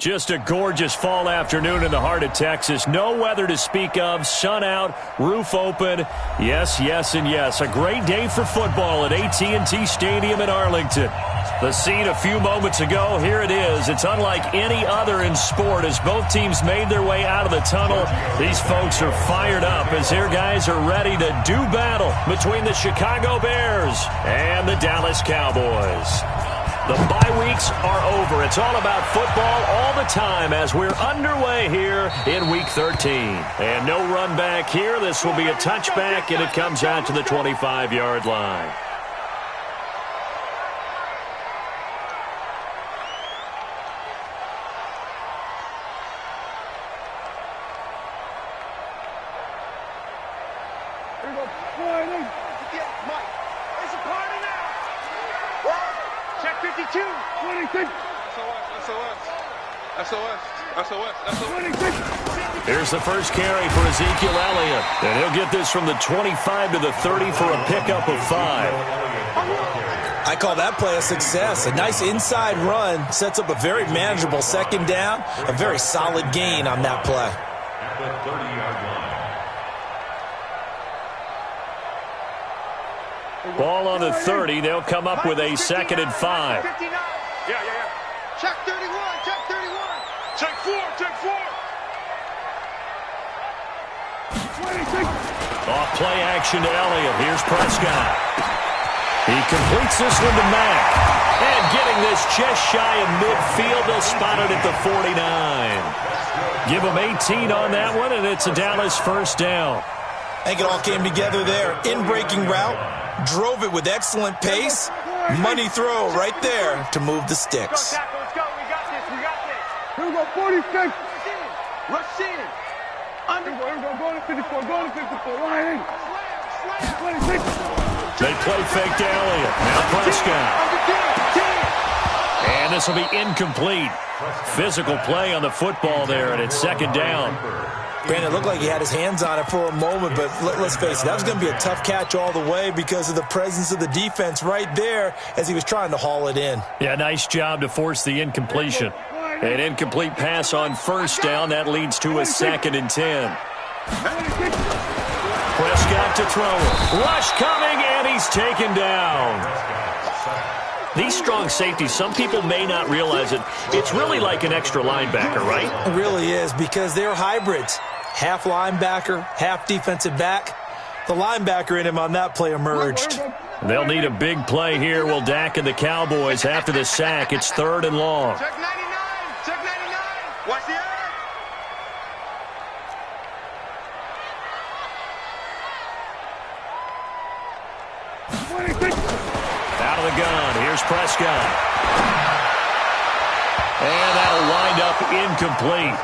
Just a gorgeous fall afternoon in the heart of Texas. No weather to speak of. Sun out, roof open. Yes, yes, and yes. A great day for football at AT&T Stadium in Arlington. The scene a few moments ago, here it is. It's unlike any other in sport as both teams made their way out of the tunnel. These folks are fired up as their guys are ready to do battle between the Chicago Bears and the Dallas Cowboys. The bye weeks are over. It's all about football all the time as we're underway here in Week 13. And no run back here. This will be a touchback, and it comes out to the 25-yard line. Here's the first carry for Ezekiel Elliott. And he'll get this from the 25 to the 30 for a pickup of 5. I call that play a success. A nice inside run sets up a very manageable second down. A very solid gain on that play. Ball on the 30. They'll come up with a 2nd and 5. Check 31, check 31. Check 4, check 4. Off play action to Elliott. Here's Prescott. He completes this one to Mack. And getting this just shy of midfield, they'll spot it at the 49. Give him 18 on that one, and it's a Dallas first down. I think it all came together there. In-breaking route, drove it with excellent pace. Money throw right there to move the sticks. Let's go, we got this, we got this. Here we go, 46. Rush in. Under. Here we go, go to 54, go to 54. Line in. Slam. 26. They play fake to Elliott. Now Prescott. And this will be incomplete. Physical play on the football there, and it's 2nd down. Brandon, it looked like he had his hands on it for a moment, but let's face it, that was going to be a tough catch all the way because of the presence of the defense right there as he was trying to haul it in. Yeah, nice job to force the incompletion. An incomplete pass on first down. That leads to a 2nd and 10. Prescott to throw it. Rush coming, and he's taken down. These strong safeties, some people may not realize it. It's really like an extra linebacker, right? It really is because they're hybrids. Half linebacker, half defensive back. The linebacker in him on that play emerged. They'll need a big play here. Will Dak and the Cowboys after the sack. It's 3rd and long. Check 99, check 99. Watch the eye. Out of the gun. Here's Prescott. And that'll wind up incomplete.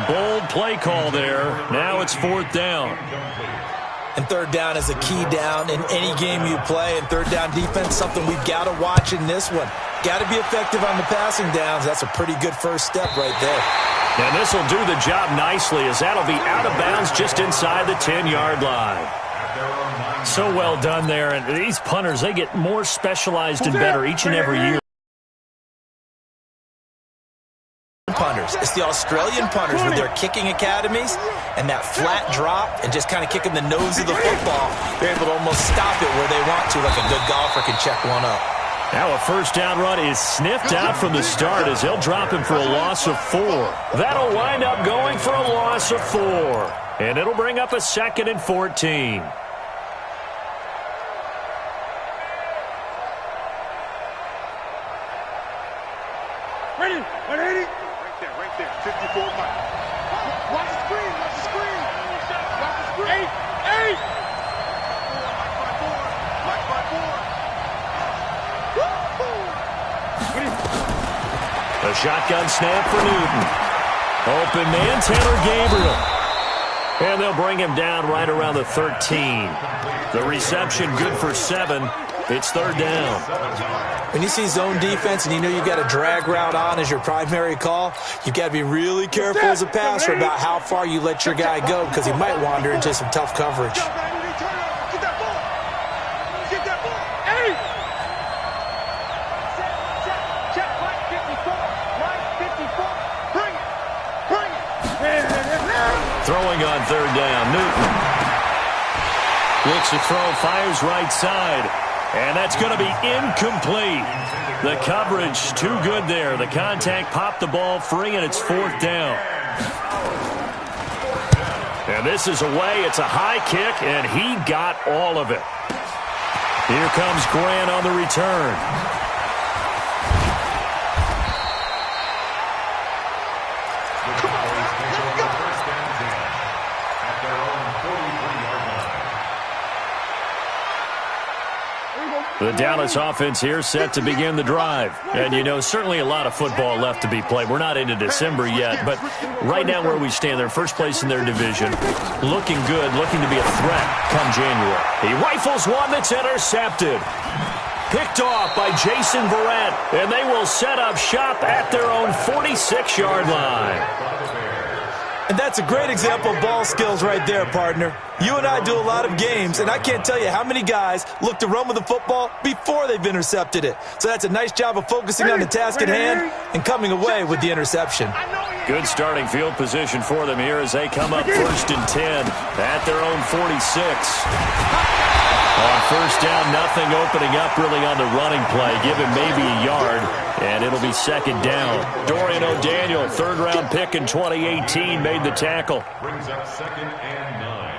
Bold play call there. Now it's 4th down. And 3rd down is a key down in any game you play. And 3rd down defense, something we've got to watch in this one. Got to be effective on the passing downs. That's a pretty good first step right there. And this will do the job nicely as that'll be out of bounds just inside the 10-yard line. So well done there. And these punters, they get more specialized and better each and every year. Punters. It's the Australian punters with their kicking academies and that flat drop and just kind of kicking the nose of the football. They're able to almost stop it where they want to, like a good golfer can check one up. Now a first down run is sniffed out from the start as they'll drop him for a loss of 4. That'll wind up going for a loss of 4. And it'll bring up a 2nd and 14. Ready, 180. Right there, 54 Mike. Watch the screen, watch the screen. Watch the screen. 8. Mike by 4. A shotgun snap for Newton. Open man, Taylor Gabriel. And they'll bring him down right around the 13. The reception good for 7. It's 3rd down. When you see zone defense and you know you've got a drag route on as your primary call, you've got to be really careful as a passer about how far you let your guy go because he might wander into some tough coverage. Get that ball. Get that ball. 8. Check, Mike 54. Mike 54. Throwing on third down, Newton. Looks to throw, fires right side. And that's going to be incomplete. The coverage too good there. The contact popped the ball free, and it's fourth down. And this is away. It's a high kick, and he got all of it. Here comes Grant on the return. The Dallas offense here set to begin the drive. And, you know, certainly a lot of football left to be played. We're not into December yet, but right now where we stand, they're first place in their division. Looking good, looking to be a threat come January. He rifles one that's intercepted. Picked off by Jason Verrett, and they will set up shop at their own 46-yard line. And that's a great example of ball skills right there, partner. You and I do a lot of games, and I can't tell you how many guys look to run with the football before they've intercepted it. So that's a nice job of focusing on the task at hand and coming away with the interception. Good starting field position for them here as they come up 1st and 10 at their own 46. On first down, nothing opening up really on the running play. Give him maybe a yard, and it'll be second down. Dorian O'Daniel, third-round pick in 2018, made the tackle. Brings up 2nd and 9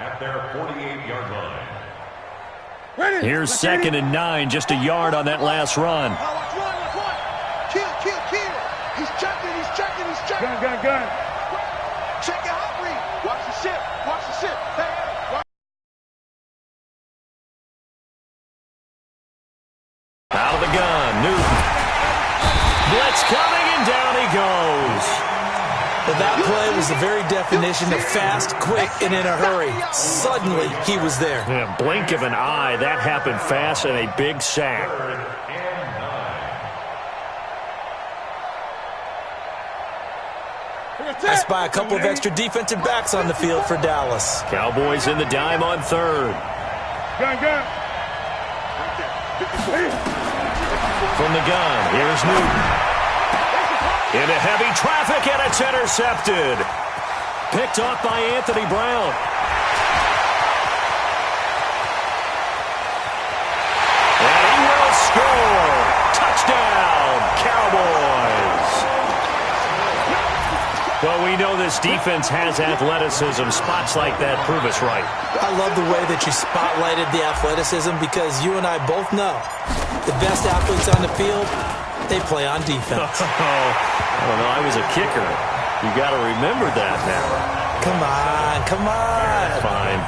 at their 48-yard line. Here's 2nd and 9, just a yard on that last run. Kill. He's checking. Gun. Check your hot read. Watch the ship. Hey. Out of the gun, Newton. Blitz coming, and down he goes. Well, that play was the very definition of fast, quick, and in a hurry. Suddenly, he was there. Yeah, blink of an eye, that happened fast, and a big sack. I spy a couple of extra defensive backs on the field for Dallas. Cowboys in the dime on third. Gun. From the gun, here's Newton. Into heavy traffic, and it's intercepted. Picked off by Anthony Brown. And he will score. Touchdown, Cowboys. Well, we know this defense has athleticism. Spots like that prove us right. I love the way that you spotlighted the athleticism because you and I both know the best athletes on the field, they play on defense. I don't know. I was a kicker. You got to remember that now. Come on. Fine.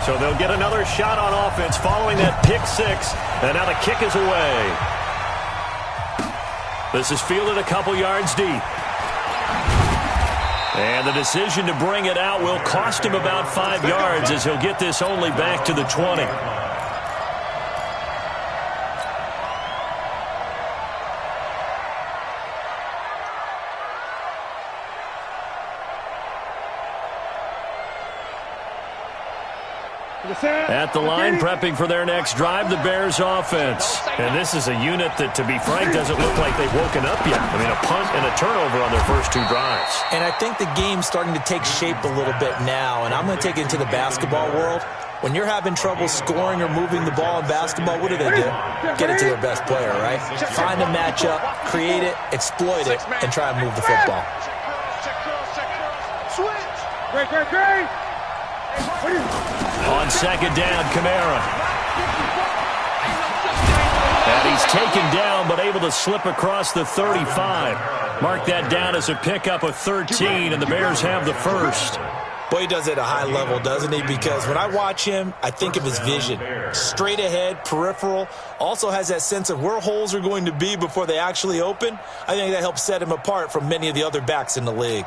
So they'll get another shot on offense following that pick six. And now the kick is away. This is fielded a couple yards deep. And the decision to bring it out will cost him about 5 yards as he'll get this only back to the 20. At the line, prepping for their next drive, the Bears offense. And this is a unit that, to be frank, doesn't look like they've woken up yet. I mean, a punt and a turnover on their first 2 drives. And I think the game's starting to take shape a little bit now, and I'm going to take it into the basketball world. When you're having trouble scoring or moving the ball in basketball, what do? Get it to their best player, right? Find a matchup, create it, exploit it, and try and move the football. Great. On second down, Kamara. And he's taken down, but able to slip across the 35. Mark that down as a pickup of 13, and the Bears have the first. Boy, he does it at a high level, doesn't he? Because when I watch him, I think of his vision. Straight ahead, peripheral. Also has that sense of where holes are going to be before they actually open. I think that helps set him apart from many of the other backs in the league.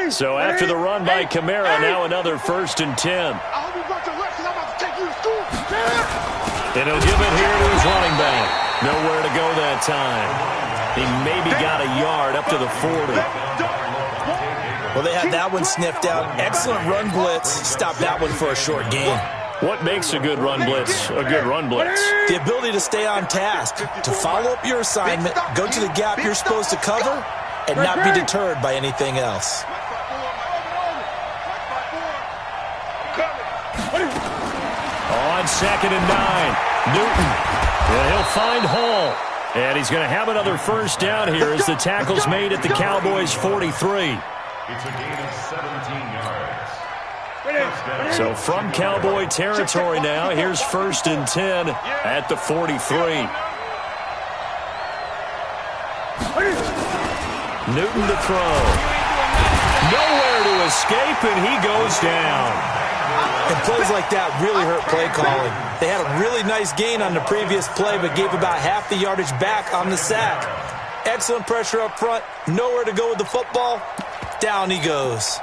So after the run by Kamara, now another 1st and 10. I hope you got your left because I'm about to take you to school. And he'll give it here to his running back. Nowhere to go that time. He maybe got a yard up to the 40. Well, they had that one sniffed out. Excellent run blitz. Stopped that one for a short gain. What makes a good run blitz a good run blitz? The ability to stay on task, to follow up your assignment, go to the gap you're supposed to cover, and not be deterred by anything else. On 2nd and 9, Newton. And he'll find Hall. And he's going to have another first down here as the tackle's made at the Cowboys' 43. It's a gain of 17 yards. So from Cowboy territory now, here's 1st and 10 at the 43. Newton to throw. Nowhere to escape, and he goes down. And plays like that really hurt play calling. They had a really nice gain on the previous play, but gave about half the yardage back on the sack. Excellent pressure up front. Nowhere to go with the football. Down he goes.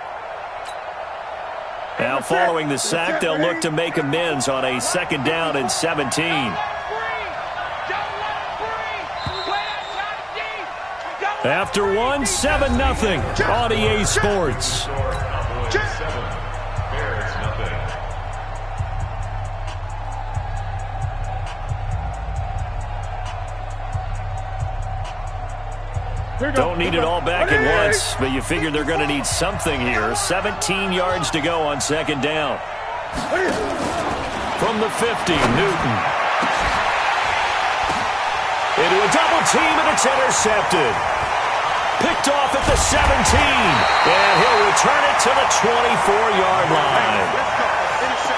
Now following the sack, they'll look to make amends on a 2nd down and 17. After one, 7-0 on EA Sports. Don't need it all back at once, but you figure they're going to need something here. 17 yards to go on 2nd down. From the 50, Newton. Into a double team, and it's intercepted. Picked off at the 17, and he'll return it to the 24-yard line.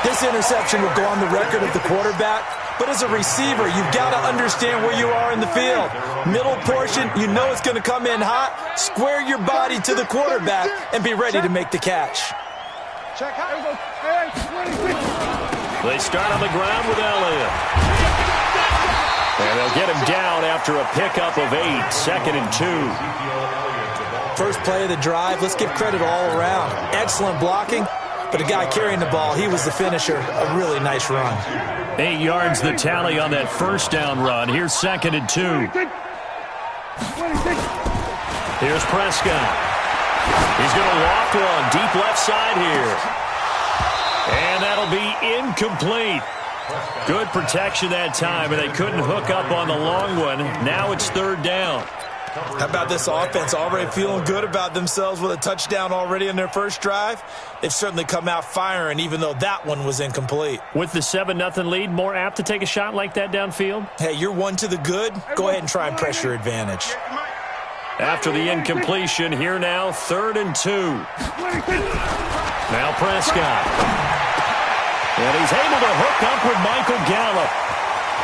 This interception will go on the record of the quarterback, but as a receiver, you've got to understand where you are in the field. Middle portion, you know it's going to come in hot. Square your body to the quarterback and be ready to make the catch. They start on the ground with Elliott. And they'll get him down after a pickup of 8, 2nd and 2. First play of the drive, let's give credit all around. Excellent blocking, but the guy carrying the ball, he was the finisher. A really nice run. 8 yards the tally on that first down run. Here's 2nd and 2. Here's Prescott. He's going to loft one deep left side here. And that'll be incomplete. Good protection that time, and they couldn't hook up on the long one. Now it's 3rd down. How about this offense already feeling good about themselves with a touchdown already in their first drive? They've certainly come out firing, even though that one was incomplete. With the 7-0 lead, more apt to take a shot like that downfield? Hey, you're one to the good. Go ahead and try and press your advantage. After the incompletion, here now, 3rd and 2. Now Prescott. And he's able to hook up with Michael Gallup.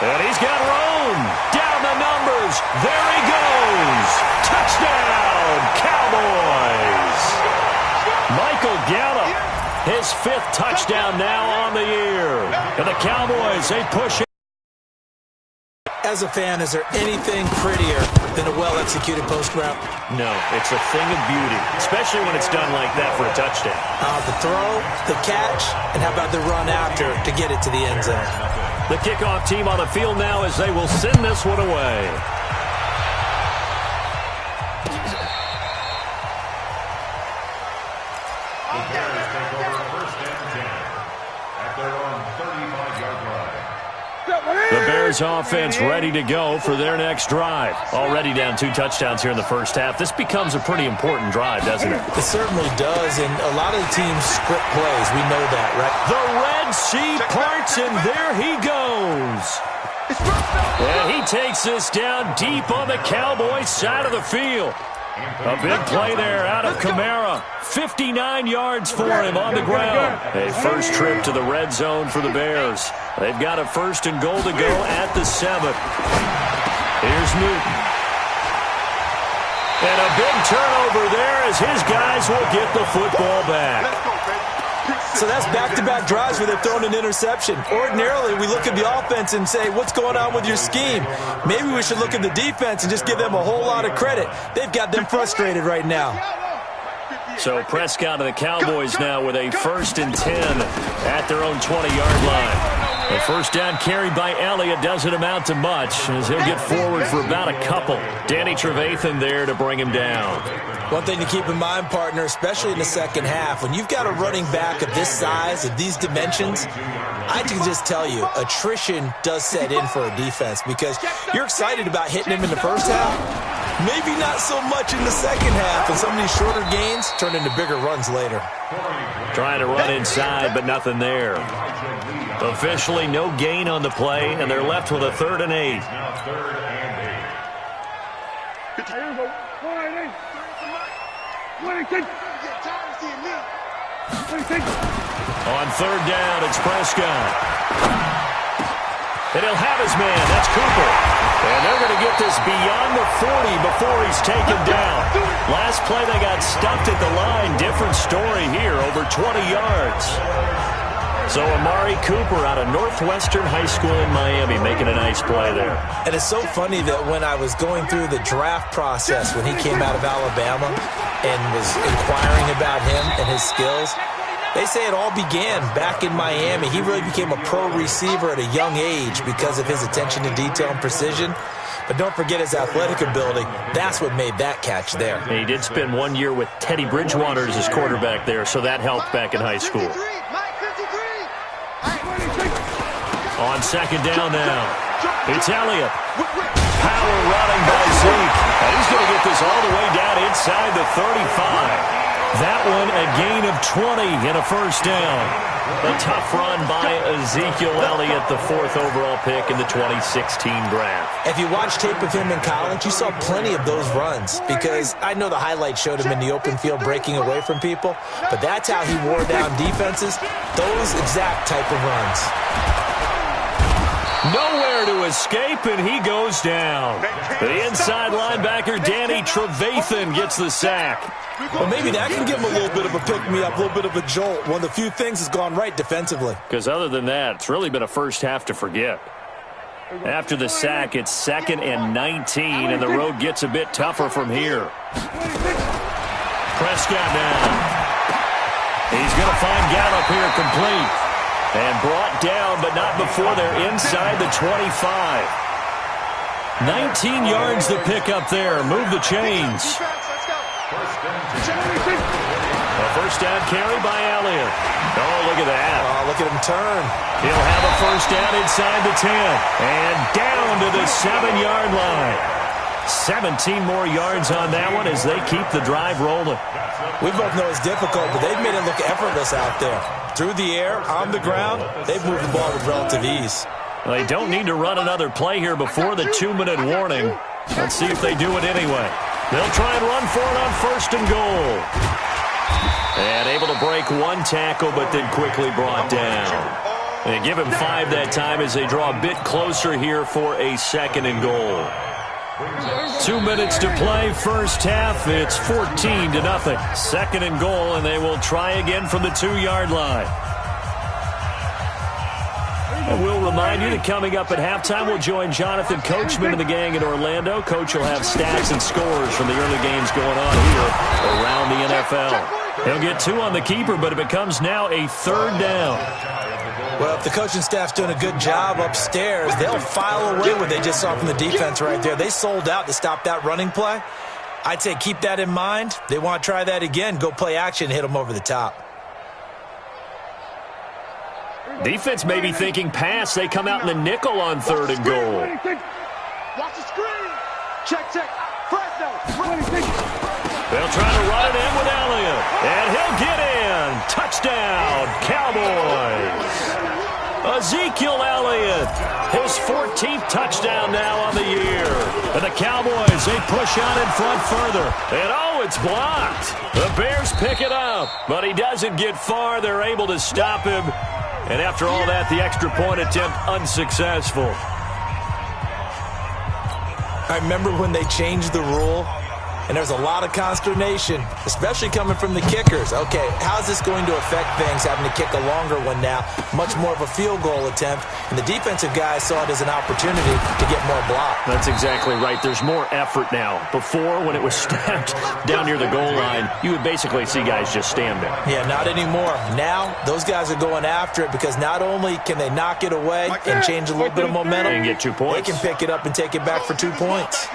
And he's got room. Down the numbers. There he goes. Touchdown, Cowboys. Michael Gallup, his 5th touchdown now on the year. And the Cowboys, they push it. As a fan, is there anything prettier than a well-executed post route? No, it's a thing of beauty, especially when it's done like that for a touchdown. The throw, the catch, and how about the run after to get it to the end zone? The kickoff team on the field now as they will send this one away. The Bears take over 1st and 10 at their own 35-yard line. The Bears offense ready to go for their next drive. Already down 2 touchdowns here in the first half. This becomes a pretty important drive, doesn't it? It certainly does, and a lot of the teams script plays. We know that, right? The Red Sea parts, and there he goes. And he takes this down deep on the Cowboys side of the field. A big play there out of Kamara. 59 yards for him on the ground. A first trip to the red zone for the Bears. They've got a 1st and goal to go at the 7. Here's Newton. And a big turnover there as his guys will get the football back. So that's back-to-back drives where they're throwing an interception. Ordinarily, we look at the offense and say, what's going on with your scheme? Maybe we should look at the defense and just give them a whole lot of credit. They've got them frustrated right now. So Prescott of the Cowboys now with a 1st and 10 at their own 20-yard line. The first down carry by Elliott doesn't amount to much as he'll get forward for about a couple. Danny Trevathan there to bring him down. One thing to keep in mind, partner, especially in the second half, when you've got a running back of this size, of these dimensions, I can just tell you, attrition does set in for a defense because you're excited about hitting him in the first half. Maybe not so much in the second half, and some of these shorter gains turn into bigger runs later. Trying to run inside, but nothing there. Officially no gain on the play, and they're left with a 3rd and 8. On 3rd down, it's Prescott. And he'll have his man. That's Cooper. And they're going to get this beyond the 40 before he's taken down. Last play, they got stuffed at the line. Different story here, over 20 yards. So Amari Cooper out of Northwestern High School in Miami making a nice play there. And it's so funny that when I was going through the draft process when he came out of Alabama and was inquiring about him and his skills, they say it all began back in Miami. He really became a pro receiver at a young age because of his attention to detail and precision. But don't forget his athletic ability. That's what made that catch there. And he did spend 1 year with Teddy Bridgewater as his quarterback there, so that helped back in high school. On 2nd down now, it's Elliott. Power running by Zeke. And he's going to get this all the way down inside the 35. That one a gain of 20 and a first down. A tough run by Ezekiel Elliott, the 4th overall pick in the 2016 draft. If you watch tape of him in college, you saw plenty of those runs because I know the highlights showed him in the open field breaking away from people, but that's how he wore down defenses, those exact type of runs. Nowhere to escape, and he goes down. The inside linebacker, Danny Trevathan, gets the sack. Well, maybe that can give him a little bit of a pick-me-up, a little bit of a jolt. One of the few things has gone right defensively. Because other than that, it's really been a first half to forget. After the sack, it's 2nd and 19, and the road gets a bit tougher from here. Prescott now. He's going to find Gallup here complete. And brought down, but not before they're inside the 25. 19 yards to pick up there. Move the chains. A first down carry by Elliott. Oh, look at that. Oh, look at him turn. He'll have a first down inside the 10. And down to the 7-yard line. 17 more yards on that one as they keep the drive rolling. We both know it's difficult, but they've made it look effortless out there. Through the air, on the ground, they've moved the ball with relative ease. Well, they don't need to run another play here before the 2-minute warning. Let's see if they do it anyway. They'll try and run for it on 1st and goal. And able to break one tackle, but then quickly brought down. They give him 5 that time as they draw a bit closer here for a 2nd and goal. 2 minutes to play, first half. It's 14-0. 2nd and goal, and they will try again from the 2-yard line. And we'll remind you that coming up at halftime, we'll join Jonathan Coachman and the gang in Orlando. Coach will have stats and scores from the early games going on here around the NFL. He'll get 2 on the keeper, but it becomes now a 3rd down. Well, if the coaching staff's doing a good job upstairs, they'll file away what they just saw from the defense right there. They sold out to stop that running play. I'd say keep that in mind. They want to try that again. Go play action and hit them over the top. Defense may be thinking pass. They come out in the nickel on 3rd and goal. Watch the screen. Check. Fresno. They'll try to run it in with Elliott. And he'll get in. Touchdown, Cowboys. Ezekiel Elliott, his 14th touchdown now on the year. And the Cowboys, they push out in front further. And oh, it's blocked. The Bears pick it up, but he doesn't get far. They're able to stop him. And after all that, the extra point attempt unsuccessful. I remember when they changed the rule and there's a lot of consternation, especially coming from the kickers. Okay, how's this going to affect things, having to kick a longer one now, much more of a field goal attempt, and the defensive guys saw it as an opportunity to get more block. That's exactly right. There's more effort now. Before, when it was snapped down near the goal line, you would basically see guys just stand there. Yeah, not anymore. Now, those guys are going after it because not only can they knock it away and change a little bit of momentum, and get 2 points. they can pick it up and take it back for 2 points.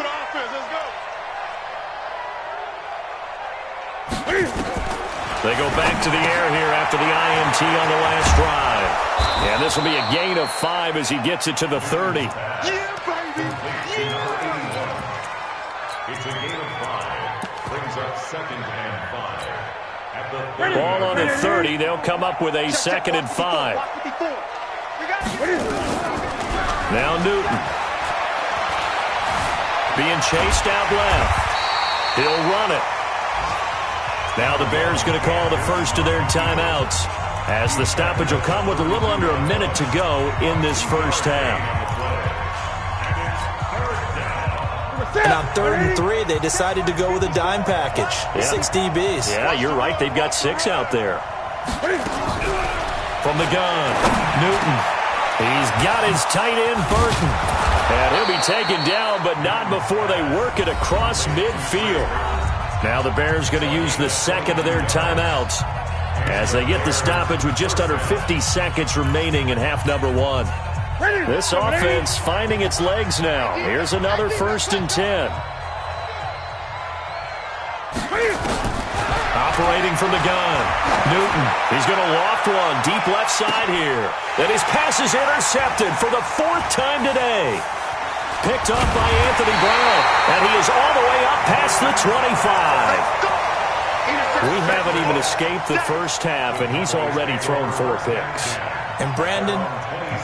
They go back to the air here after the INT on the last drive. And this will be a gain of 5 as he gets it to the 30. Yeah, baby. It's a gain of 5. Brings up 2nd and 5. At the 30. Ball on the 30. They'll come up with a 2nd and 5. Now Newton. Being chased out left. He'll run it. Now the Bears going to call the first of their timeouts, as the stoppage will come with a little under a minute to go in this first half. And on 3rd and 3, they decided to go with a dime package. Yeah. 6 DBs. Yeah, you're right. They've got 6 out there. From the gun, Newton. He's got his tight end, Burton. And he'll be taken down, but not before they work it across midfield. Now the Bears going to use the 2nd of their timeouts as they get the stoppage with just under 50 seconds remaining in half number 1. This offense finding its legs now. Here's another 1st and 10. Operating from the gun. Newton, he's going to loft one deep left side here. And his pass is intercepted for the 4th time today. Picked up by Anthony Brown, and he is all the way up past the 25. We haven't even escaped the first half, and he's already thrown 4 picks. And Brandon,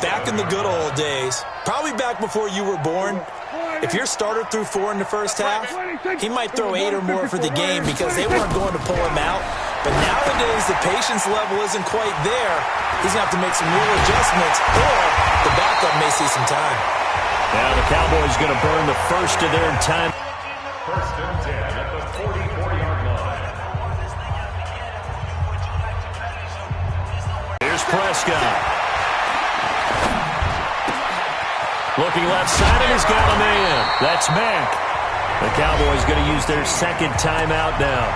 back in the good old days, probably back before you were born, if your starter threw 4 in the first half, he might throw 8 or more for the game because they weren't going to pull him out. But nowadays, the patience level isn't quite there. He's going to have to make some real adjustments, or the backup may see some time. Now the Cowboys going to burn the first of their time. 1st and 10 at the 44-yard line. Here's Prescott. Looking left side, and he's got a man. That's Mack. The Cowboys going to use their 2nd timeout now,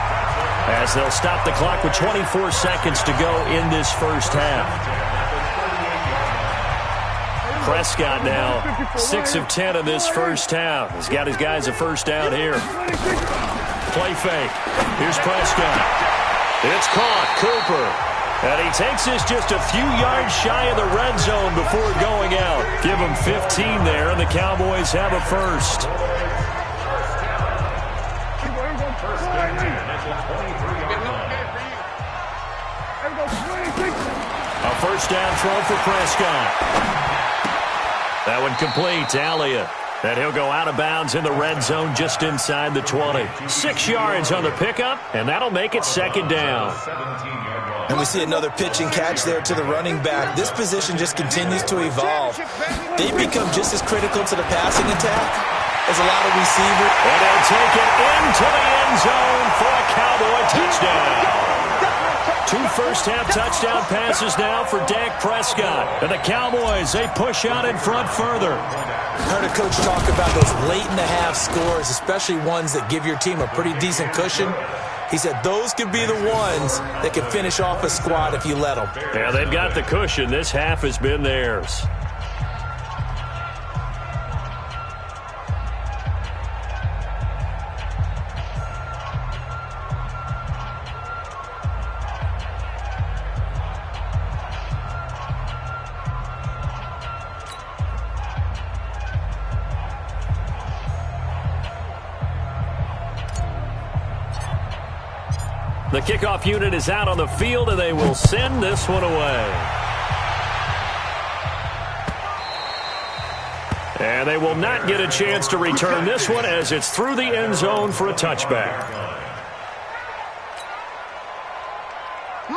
as they'll stop the clock with 24 seconds to go in this first half. Prescott now 6 of 10 in this first half. He's got his guys a first down here. Play fake. Here's Prescott. It's caught. Cooper. And he takes this just a few yards shy of the red zone before going out. Give him 15 there, and the Cowboys have a first. A first down throw for Prescott. That one complete to Elliott. And he'll go out of bounds in the red zone just inside the 20. 6 yards on the pickup, and that'll make it 2nd down. And we see another pitch and catch there to the running back. This position just continues to evolve. They've become just as critical to the passing attack as a lot of receivers. And they'll take it into the end zone for a Cowboy touchdown. 2 first-half touchdown passes now for Dak Prescott. And the Cowboys, they push out in front further. Heard a coach talk about those late-in-the-half scores, especially ones that give your team a pretty decent cushion. He said those could be the ones that can finish off a squad if you let them. Yeah, they've got the cushion. This half has been theirs. The kickoff unit is out on the field, and they will send this one away. And they will not get a chance to return this one as it's through the end zone for a touchback.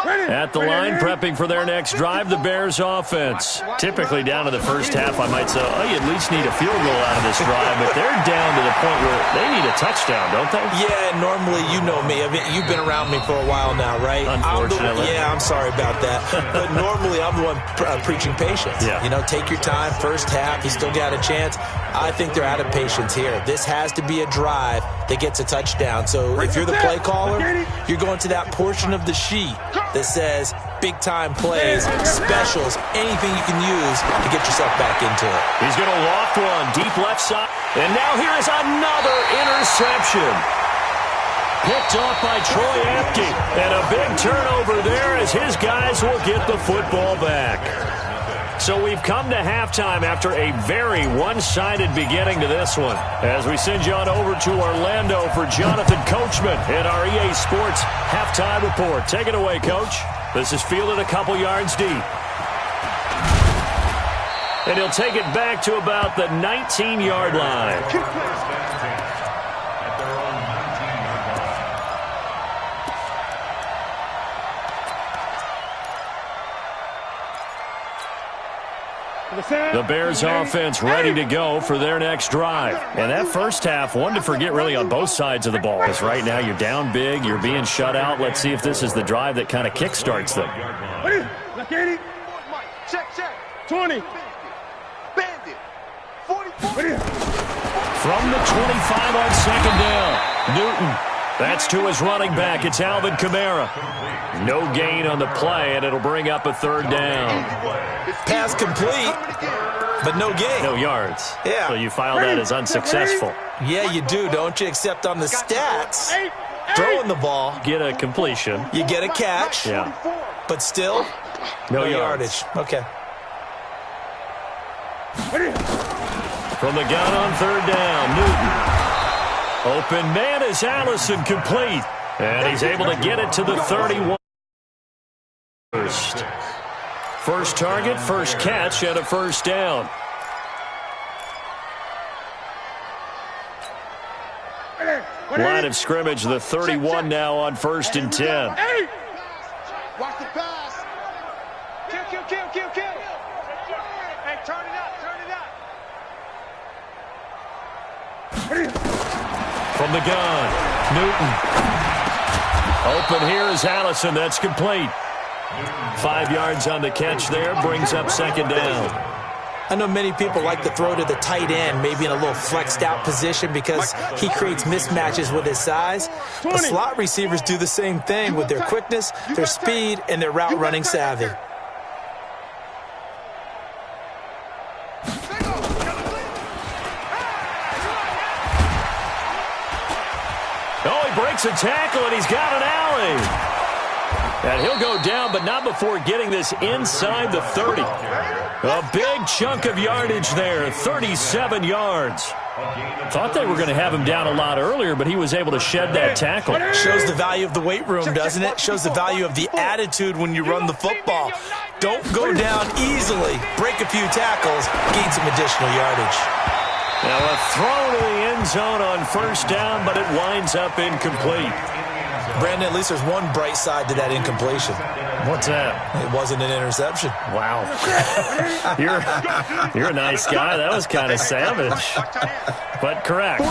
Ready. At the line, prepping for their next drive, the Bears offense. Typically down to the first half, I might say, oh, you at least need a field goal out of this drive, but they're down to the point where they need a touchdown, don't they? Yeah, normally, you know me. I mean, you've been around me for a while now, right? Unfortunately. I'm sorry about that. But normally, I'm the one preaching patience. Yeah. You know, take your time, first half, you still got a chance. I think they're out of patience here. This has to be a drive that gets a touchdown. So if you're the play caller, you're going to that portion of the sheet that says big-time plays, specials, anything you can use to get yourself back into it. He's going to loft one, deep left side. And now here is another interception. Picked off by Troy Apke. And a big turnover there as his guys will get the football back. So we've come to halftime after a very one-sided beginning to this one. As we send you on over to Orlando for Jonathan Coachman in our EA Sports Halftime Report. Take it away, Coach. This is fielded a couple yards deep. And he'll take it back to about the 19-yard line. The Bears offense ready to go for their next drive. And that first half, one to forget really on both sides of the ball. Because right now you're down big, you're being shut out. Let's see if this is the drive that kind of kickstarts them. Check. 20. Bandit. 44. From the 25 on second down, Newton. That's to his running back. It's Alvin Kamara. No gain on the play, and it'll bring up a third down. Pass complete, but no gain. No yards. Yeah. So you file that as unsuccessful. Yeah, you do, don't you? Except on the stats, throwing the ball. Get a completion. You get a catch. Yeah. But still, no yardage. Okay. From the gun on third down, Newton. Open man is Allison, complete. And he's able to get it to the 31. First target, first catch, and a first down. Line of scrimmage, the 31 now on 1st and 10. Watch the pass. Kill. Hey, turn it up. From the gun, Newton. Open here is Allison. That's complete. 5 yards on the catch there. Brings up second down. I know many people like to throw to the tight end, maybe in a little flexed out position because he creates mismatches with his size. But slot receivers do the same thing with their quickness, their speed, and their route running savvy. Breaks a tackle, and he's got an alley. And he'll go down, but not before getting this inside the 30. A big chunk of yardage there, 37 yards. Thought they were going to have him down a lot earlier, but he was able to shed that tackle. Shows the value of the weight room, doesn't it? Shows the value of the attitude when you run the football. Don't go down easily. Break a few tackles, gain some additional yardage. Now a throw to the end zone on first down, but it winds up incomplete. Brandon, at least there's one bright side to that incompletion. What's that? It wasn't an interception. Wow. You're a nice guy. That was kind of savage. But correct.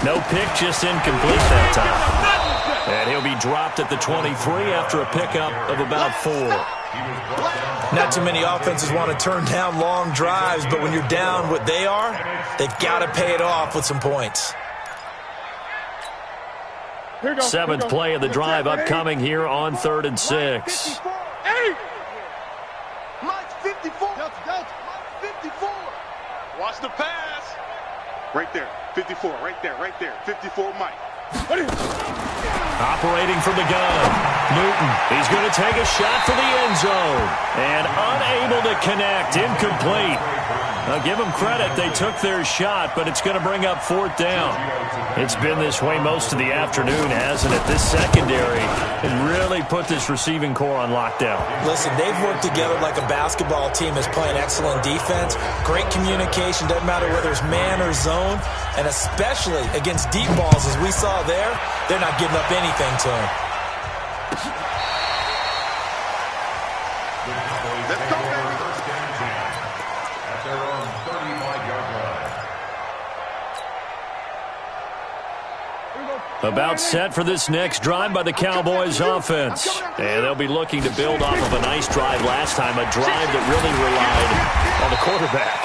No pick, just incomplete that time. And he'll be dropped at the 23 after a pickup of about 4. Not too many offenses want to turn down long drives, but when you're down what they are, they've got to pay it off with some points. 7th play of the drive upcoming here on 3rd and 6. Mike 54. 54. Watch the pass. Right there. 54. Right there. 54 Mike. Operating from the gun, Newton. He's going to take a shot for the end zone. And unable to connect, incomplete. Now give them credit, they took their shot, but it's going to bring up 4th down. It's been this way most of the afternoon, hasn't it? This secondary can really put this receiving core on lockdown. Listen, they've worked together like a basketball team that's playing excellent defense. Great communication, doesn't matter whether it's man or zone. And especially against deep balls, as we saw there, they're not giving up anything to him. Let's go, baby. First and 10 at their own 35-yard line. About set for this next drive by the Cowboys offense. And they'll be looking to build off of a nice drive last time, a drive that really relied on the quarterback.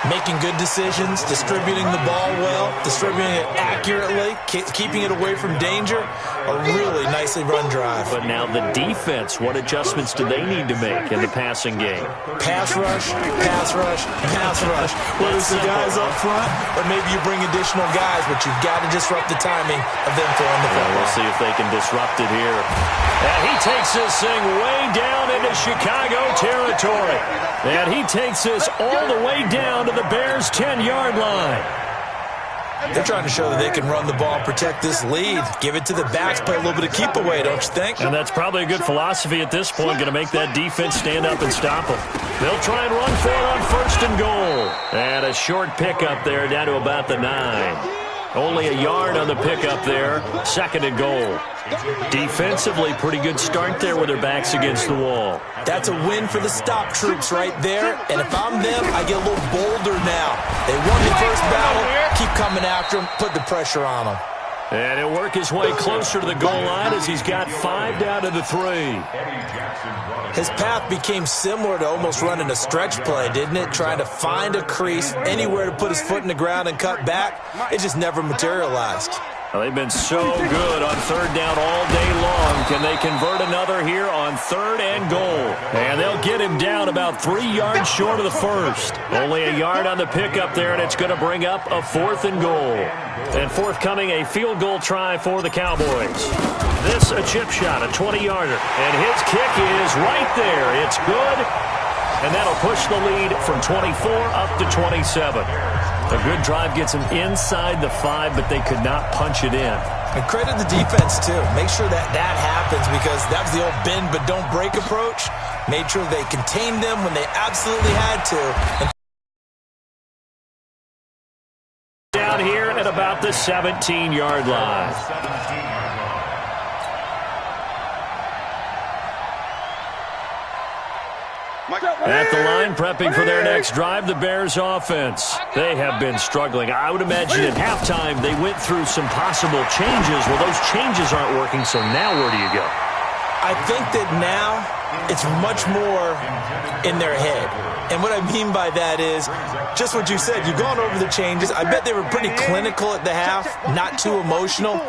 Making good decisions, distributing the ball well, distributing it accurately, keeping it away from danger. A really nicely run drive. But now the defense, what adjustments do they need to make in the passing game? Pass rush, pass rush, pass rush. Whether it's the guys up front or maybe you bring additional guys, but you've got to disrupt the timing of them throwing the football. We'll see if they can disrupt it here. And he takes this thing way down into Chicago territory. And he takes this all the way down to the Bears' 10-yard line. They're trying to show that they can run the ball, protect this lead, give it to the backs, play a little bit of keep away, don't you think? And that's probably a good philosophy at this point, going to make that defense stand up and stop them. They'll try and run for it on first and goal. And a short pickup there down to about the 9. Only a yard on the pickup there, second and goal. Defensively, pretty good start there with their backs against the wall. That's a win for the stop troops right there. And if I'm them, I get a little bolder now. They won the first battle, keep coming after them, put the pressure on them. And he'll work his way closer to the goal line as he's got 5 down to the 3. His path became similar to almost running a stretch play, didn't it? Trying to find a crease, anywhere to put his foot in the ground and cut back. It just never materialized. Well, they've been so good on third down all day long. Can they convert another here on third and goal? And they'll get him down about 3 yards short of the first. Only a yard on the pickup there, and it's going to bring up a 4th and goal. And forthcoming, a field goal try for the Cowboys. This a chip shot, a 20-yarder. And his kick is right there. It's good. And that'll push the lead from 24 up to 27. A good drive gets them inside the 5, but they could not punch it in. And credit the defense, too. Make sure that happens because that was the old bend but don't break approach. Made sure they contained them when they absolutely had to. And down here at about the 17-yard line. At the line, prepping for their next drive, the Bears offense. They have been struggling. I would imagine at halftime they went through some possible changes. Well, those changes aren't working, so now where do you go? I think that now it's much more in their head. And what I mean by that is just what you said. You've gone over the changes. I bet they were pretty clinical at the half, not too emotional.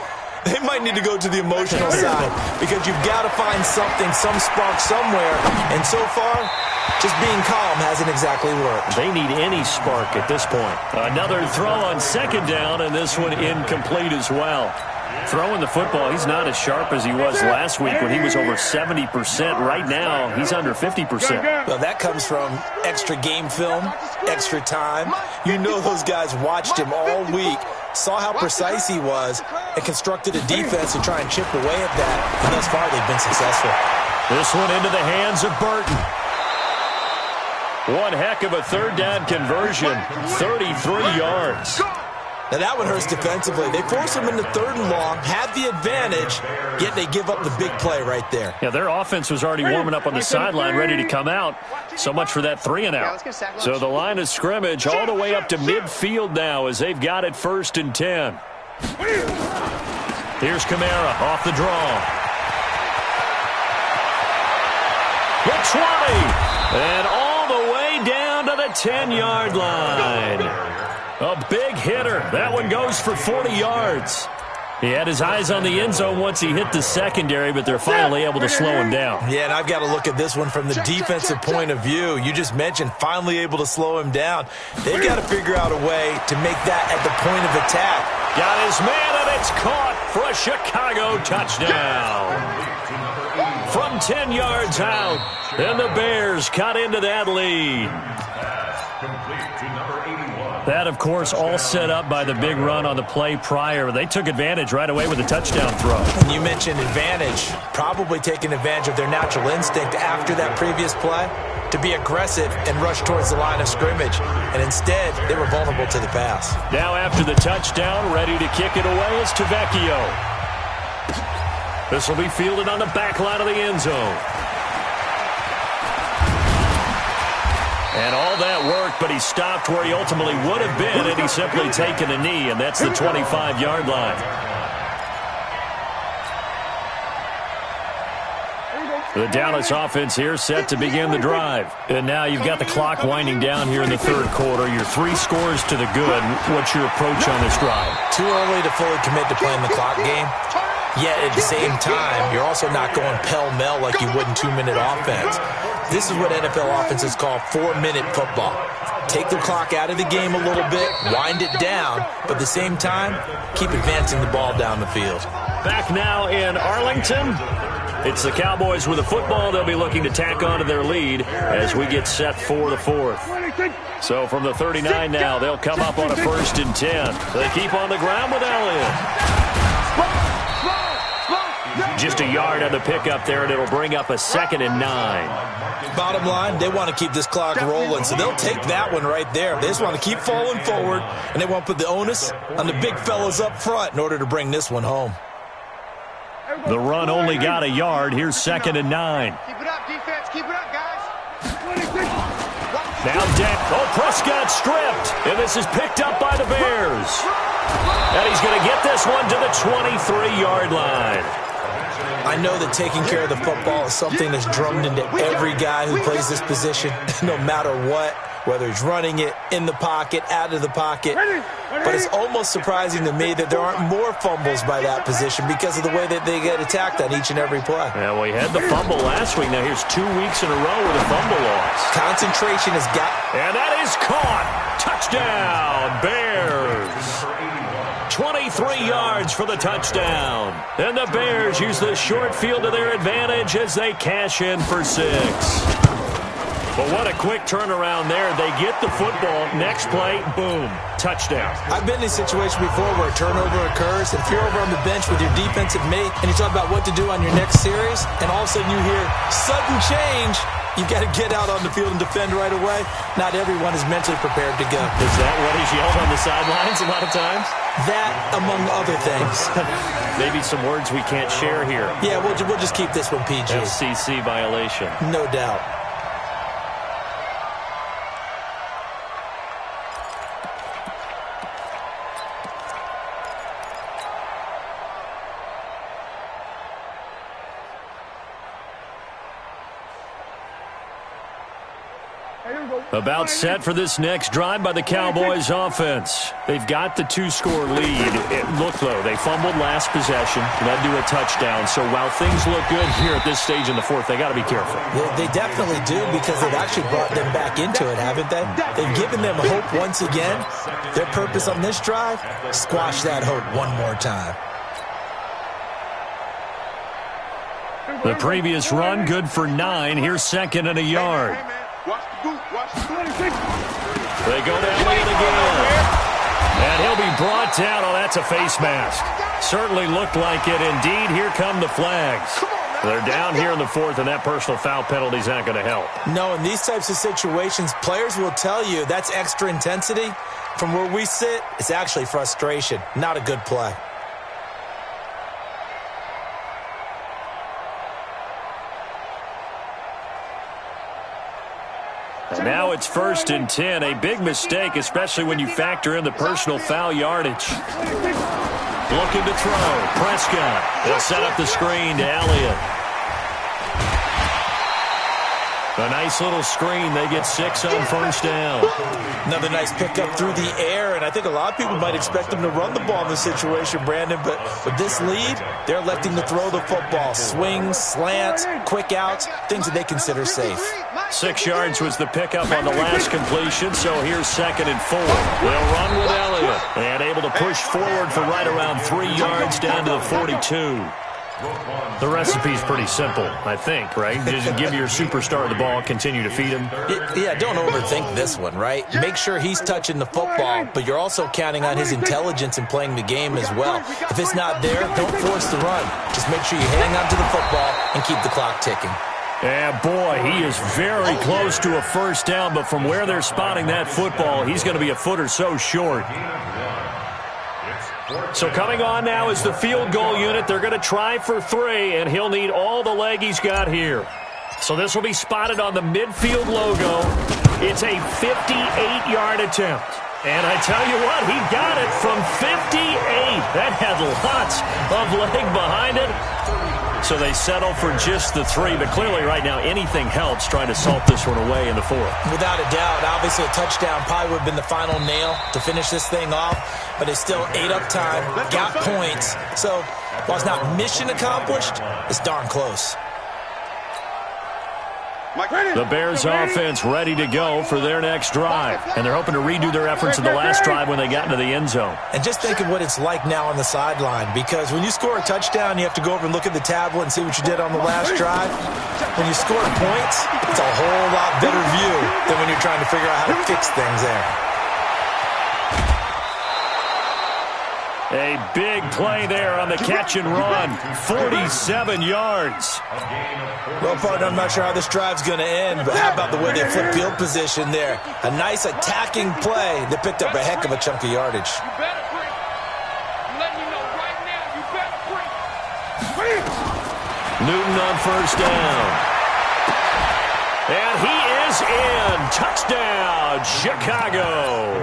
They might need to go to the emotional side because you've got to find something, some spark somewhere. And so far, just being calm hasn't exactly worked. They need any spark at this point. Another throw on second down, and this one incomplete as well. Throwing the football, he's not as sharp as he was last week when he was over 70%. Right now, he's under 50%. Well, that comes from extra game film, extra time. You know those guys watched him all week, saw how precise he was, and constructed a defense to try and chip away at that. And thus far, they've been successful. This one into the hands of Burton. One heck of a third down conversion, 33 yards. Now that one hurts defensively. They force him into third and long, had the advantage, yet they give up the big play right there. Yeah, their offense was already warming up on the sideline, ready to come out. So much for that 3-and-out. So the line of scrimmage all the way up to midfield now as they've got it 1st and 10. Here's Kamara off the draw. The 20. And all the way down to the 10-yard line. A big hitter. That one goes for 40 yards. He had his eyes on the end zone once he hit the secondary, but they're finally able to slow him down. Yeah, and I've got to look at this one from the defensive point of view. You just mentioned finally able to slow him down. They've got to figure out a way to make that at the point of attack. Got his man, and it's caught for a Chicago touchdown. From 10 yards out, and the Bears cut into that lead. That, of course, all set up by the big run on the play prior. They took advantage right away with a touchdown throw. You mentioned advantage, probably taking advantage of their natural instinct after that previous play to be aggressive and rush towards the line of scrimmage. And instead, they were vulnerable to the pass. Now after the touchdown, ready to kick it away is Tavecchio. This will be fielded on the back line of the end zone. And all that work, but he stopped where he ultimately would have been, and he's simply taken a knee, and that's the 25-yard line. The Dallas offense here set to begin the drive. And now you've got the clock winding down here in the third quarter. Your 3 scores to the good. What's your approach on this drive? Too early to fully commit to playing the clock game. Yet at the same time, you're also not going pell-mell like you would in 2-minute offense. This is what NFL offenses call 4-minute football. Take the clock out of the game a little bit, wind it down, but at the same time, keep advancing the ball down the field. Back now in Arlington. It's the Cowboys with the football. They'll be looking to tack on to their lead as we get set for the fourth. So from the 39 now, they'll come up on a 1st and 10. They keep on the ground with Elliott. Just a yard on the pickup there, and it'll bring up a 2nd and 9. Bottom line, they want to keep this clock rolling, so they'll take that one right there. They just want to keep falling forward, and they want to put the onus on the big fellas up front in order to bring this one home. The run only got a yard. Here's 2nd and 9. Keep it up, defense. Keep it up, guys. Now Prescott stripped. And this is picked up by the Bears. And he's going to get this one to the 23-yard line. I know that taking care of the football is something that's drummed into every guy who plays this position, no matter what. Whether he's running it, in the pocket, out of the pocket. But it's almost surprising to me that there aren't more fumbles by that position because of the way that they get attacked on each and every play. Yeah, well, he had the fumble last week. Now here's 2 weeks in a row with a fumble loss. Concentration has got... And that is caught. Touchdown, Bears. 23 yards for the touchdown. And the Bears use the short field to their advantage as they cash in for 6. But what a quick turnaround there. They get the football. Next play, boom, touchdown. I've been in a situation before where a turnover occurs. If you're over on the bench with your defensive mate and you talk about what to do on your next series, and all of a sudden you hear sudden change, you've got to get out on the field and defend right away. Not everyone is mentally prepared to go. Is that what he's yelled on the sidelines a lot of times? That, among other things. Maybe some words we can't share here. Yeah, we'll just keep this one PG. FCC violation. No doubt. About set for this next drive by the Cowboys offense. They've got the 2-score lead. It looked low. They fumbled last possession, led to a touchdown. So while things look good here at this stage in the fourth, they got to be careful. They definitely do because they've actually brought them back into it, haven't they? They've given them hope once again. Their purpose on this drive, squash that hope one more time. The previous run, good for 9. Here's 2nd and a yard. Watch the boot. Watch the boot. They go to Elliott again. And he'll be brought down. Oh, that's a face mask. Certainly looked like it. Indeed, here come the flags. They're down here in the fourth, and that personal foul penalty is not going to help. No, in these types of situations, players will tell you that's extra intensity. From where we sit, it's actually frustration. Not a good play. And now it's 1st and 10. A big mistake, especially when you factor in the personal foul yardage. Looking to throw. Prescott. They'll set up the screen to Elliott. A nice little screen. They get 6 on 1st down. Another nice pickup through the air, and I think a lot of people might expect them to run the ball in this situation, Brandon, but with this lead, they're electing to throw the football. Swings, slants, quick outs, things that they consider safe. 6 yards was the pickup on the last completion, so here's 2nd and 4. They'll run with Elliott, and able to push forward for right around 3 yards down to the 42. The recipe's pretty simple, I think, right? Just give your superstar the ball, continue to feed him. Yeah, don't overthink this one, right? Make sure he's touching the football, but you're also counting on his intelligence in playing the game as well. If it's not there, don't force the run. Just make sure you hang on to the football and keep the clock ticking. Yeah, boy, he is very close to a 1st down, but from where they're spotting that football, he's going to be a foot or so short. So coming on now is the field goal unit. They're going to try for 3, and he'll need all the leg he's got here. So this will be spotted on the midfield logo. It's a 58-yard attempt. And I tell you what, he got it from 58. That had lots of leg behind it. So they settle for just the 3. But clearly right now, anything helps trying to salt this one away in the 4th. Without a doubt, obviously a touchdown probably would have been the final nail to finish this thing off. But it's still ate up time, got points. So while it's not mission accomplished, it's darn close. The Bears offense ready to go for their next drive. And they're hoping to redo their efforts in the last drive when they got into the end zone. And just think of what it's like now on the sideline, because when you score a touchdown, you have to go over and look at the tablet and see what you did on the last drive. When you score points, it's a whole lot better view than when you're trying to figure out how to fix things there. A big play there on the catch and run. 47 yards. Well, partner, I'm not sure how this drive's going to end, but how about the way they flip field position there? A nice attacking play that picked up a heck of a chunk of yardage. You better break. I'm letting you know right now, you better break. Newton on first down. And he is in. Touchdown, Chicago.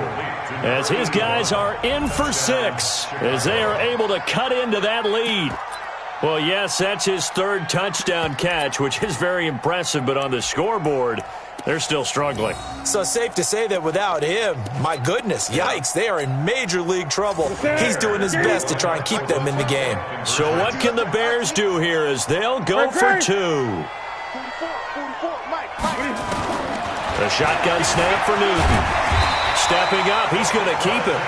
As his guys are in for 6, as they are able to cut into that lead. Well, yes, that's his 3rd touchdown catch, which is very impressive, but on the scoreboard, they're still struggling. So safe to say that without him, my goodness, yikes, they are in major league trouble. He's doing his best to try and keep them in the game. So what can the Bears do here as they'll go for 2? The shotgun snap for Newton. Stepping up, he's going to keep it.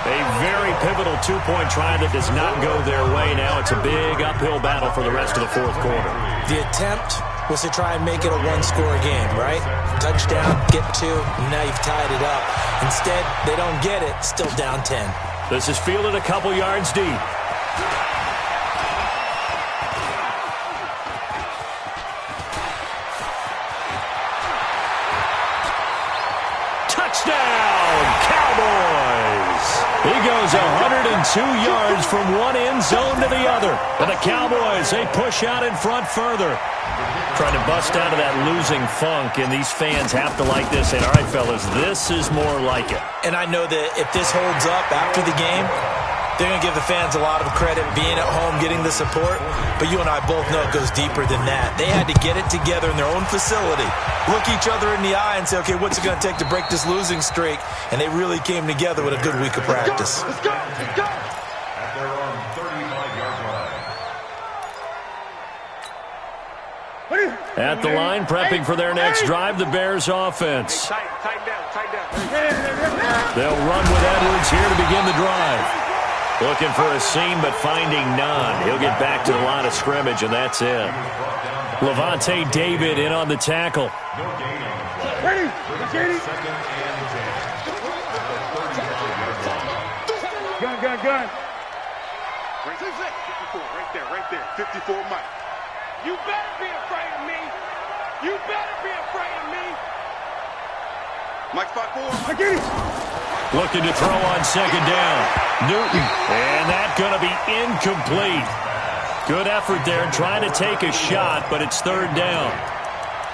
A very pivotal 2-point try that does not go their way. Now it's a big uphill battle for the rest of the 4th quarter. The attempt was to try and make it a 1-score game, right? Touchdown, get 2, and now you've tied it up. Instead, they don't get it, still down 10. This is fielded a couple yards deep. Touchdown, Cowboys! He goes 102 yards from one end zone to the other. And the Cowboys, they push out in front further. Trying to bust out of that losing funk, and these fans have to like this. And, all right, fellas, this is more like it. And I know that if this holds up after the game, they're going to give the fans a lot of credit being at home, getting the support. But you and I both know it goes deeper than that. They had to get it together in their own facility, look each other in the eye and say, okay, what's it going to take to break this losing streak? And they really came together with a good week of practice. Let's go, let's go. At their own 35-yard line. At the line, prepping for their next drive, the Bears offense. Tighten down, tighten down. They'll run with Edwards here to begin the drive. Looking for a seam, but finding none. He'll get back to the line of scrimmage, and that's it. Levante David in on the tackle. Ready? Gun. 54, right there. 54, Mike. You better be afraid of me. You better be afraid of me. Mike, 5-4. I get it. Looking to throw on second down. Newton, and that's going to be incomplete. Good effort there, trying to take a shot, but it's 3rd down.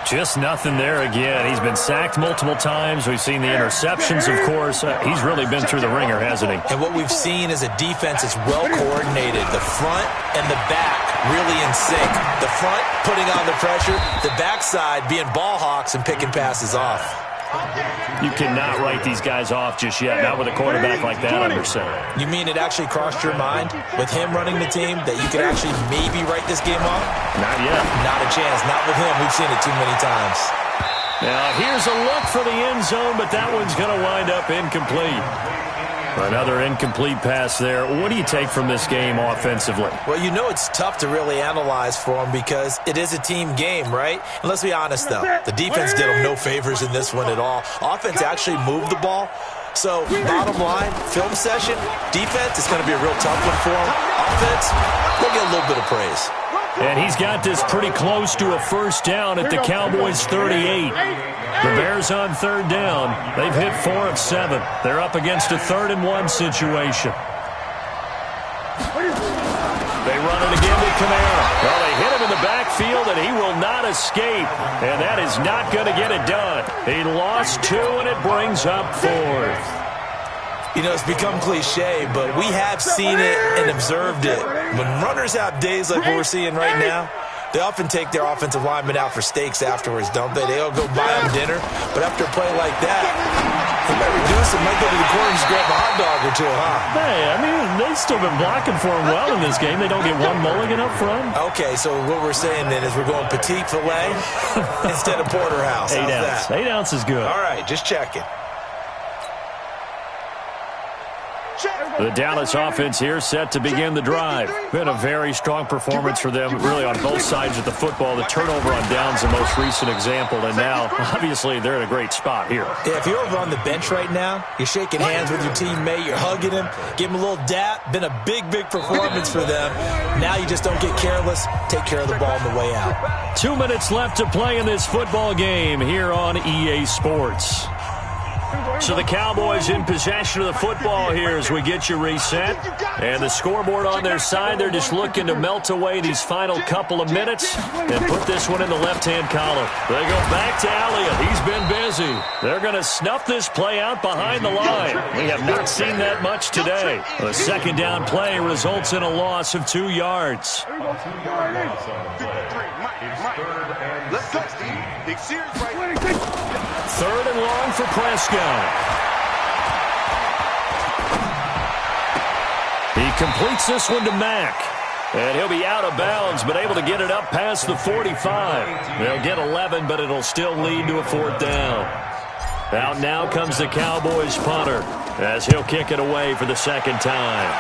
Just nothing there again. He's been sacked multiple times. We've seen the interceptions, of course. He's really been through the ringer, hasn't he? And what we've seen is a defense that's well coordinated. The front and the back really in sync. The front putting on the pressure, the backside being ball hawks and picking passes off. You cannot write these guys off just yet, not with a quarterback like that under center. You mean it actually crossed your mind with him running the team that you could actually maybe write this game off? Not yet. Not a chance. Not with him. We've seen it too many times. Now, here's a look for the end zone, but that one's going to wind up incomplete. Another incomplete pass there. What do you take from this game offensively? Well, you know it's tough to really analyze for them because it is a team game, right? And let's be honest, though. The defense did them no favors in this one at all. Offense actually moved the ball. So, bottom line, film session, defense is going to be a real tough one for them. Offense, they'll get a little bit of praise. And he's got this pretty close to a first down at the Cowboys' 38. The Bears on 3rd down. They've hit 4 of 7. They're up against a 3rd-and-1 situation. They run it again with Kamara. Well, they hit him in the backfield. backfield, and he will not escape. And that is not going to get it done. He lost 2, and it brings up 4th. You know, it's become cliche, but we have seen it and observed it. When runners have days like what we're seeing right now, they often take their offensive linemen out for steaks afterwards, don't they? They'll go buy them dinner. But after a play like that, they might reduce it, might go to the corner and just grab a hot dog or two, huh? Hey, I mean, they've still been blocking for him well in this game. They don't get one mulligan up front. Okay, so what we're saying then is we're going petite filet instead of porterhouse. 8 ounce. That? 8 ounce is good. All right, just checking. The Dallas offense here set to begin the drive. Been a very strong performance for them, really on both sides of the football. The turnover on down's the most recent example, and now, obviously, they're in a great spot here. Yeah, if you're over on the bench right now, you're shaking hands with your teammate, you're hugging him, give him a little dap. Been a big, big performance for them. Now you just don't get careless. Take care of the ball on the way out. 2 minutes left to play in this football game here on EA Sports. So the Cowboys in possession of the football here as we get you reset. And the scoreboard on their side, they're just looking to melt away these final couple of minutes and put this one in the left-hand column. They go back to Elliott. He's been busy. They're going to snuff this play out behind the line. We have not seen that much today. The second down play results in a loss of 2 yards. Let's go, Steve. Big series right here. 3rd and long for Prescott. He completes this one to Mack. And he'll be out of bounds, but able to get it up past the 45. They'll get 11, but it'll still lead to a 4th down. Out now comes the Cowboys punter as he'll kick it away for the second time.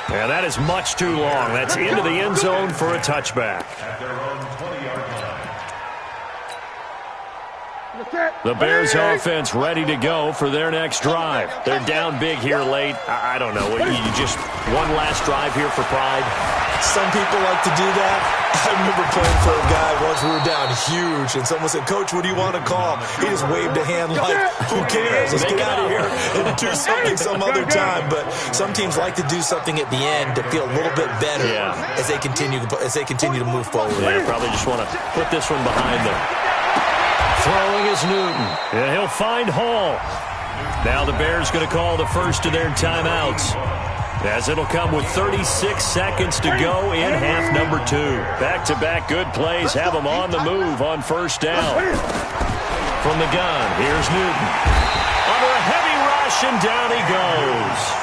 And that is much too long. That's into the end zone for a touchback. The Bears offense ready to go for their next drive. They're down big here late. I don't know. You just one last drive here for pride? Some people like to do that. I remember playing for a guy once we were down huge, and someone said, "Coach, what do you want to call?" He just waved a hand like, who cares? Let's get out of here and do something some other time. But some teams like to do something at the end to feel a little bit better as they continue to move forward. Yeah, probably just want to put this one behind them. Throwing is Newton, and he'll find Hall. Now the Bears going to call the first of their timeouts, as it'll come with 36 seconds to go in half number 2. Back-to-back good plays have them on the move on first down. From the gun, here's Newton. Under a heavy rush, and down he goes.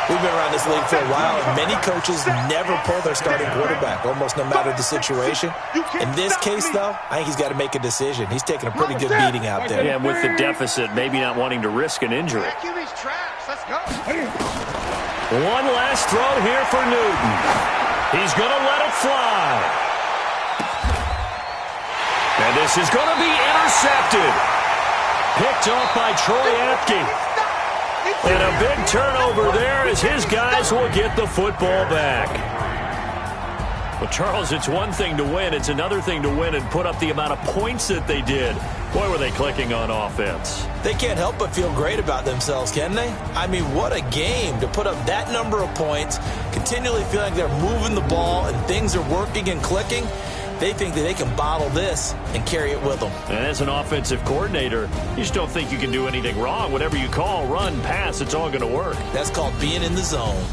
We've been around this league for a while, and many coaches never pull their starting quarterback, almost no matter the situation. In this case, though, I think he's got to make a decision. He's taking a pretty good beating out there. Yeah, with the deficit, maybe not wanting to risk an injury. One last throw here for Newton. He's going to let it fly. And this is going to be intercepted. Picked off by Troy Apke. And a big turnover there as his guys will get the football back. Well, Charles, it's one thing to win. It's another thing to win and put up the amount of points that they did. Boy, were they clicking on offense. They can't help but feel great about themselves, can they? I mean, what a game to put up that number of points, continually feeling like they're moving the ball and things are working and clicking. They think that they can bottle this and carry it with them. And as an offensive coordinator, you just don't think you can do anything wrong. Whatever you call, run, pass, it's all going to work. That's called being in the zone.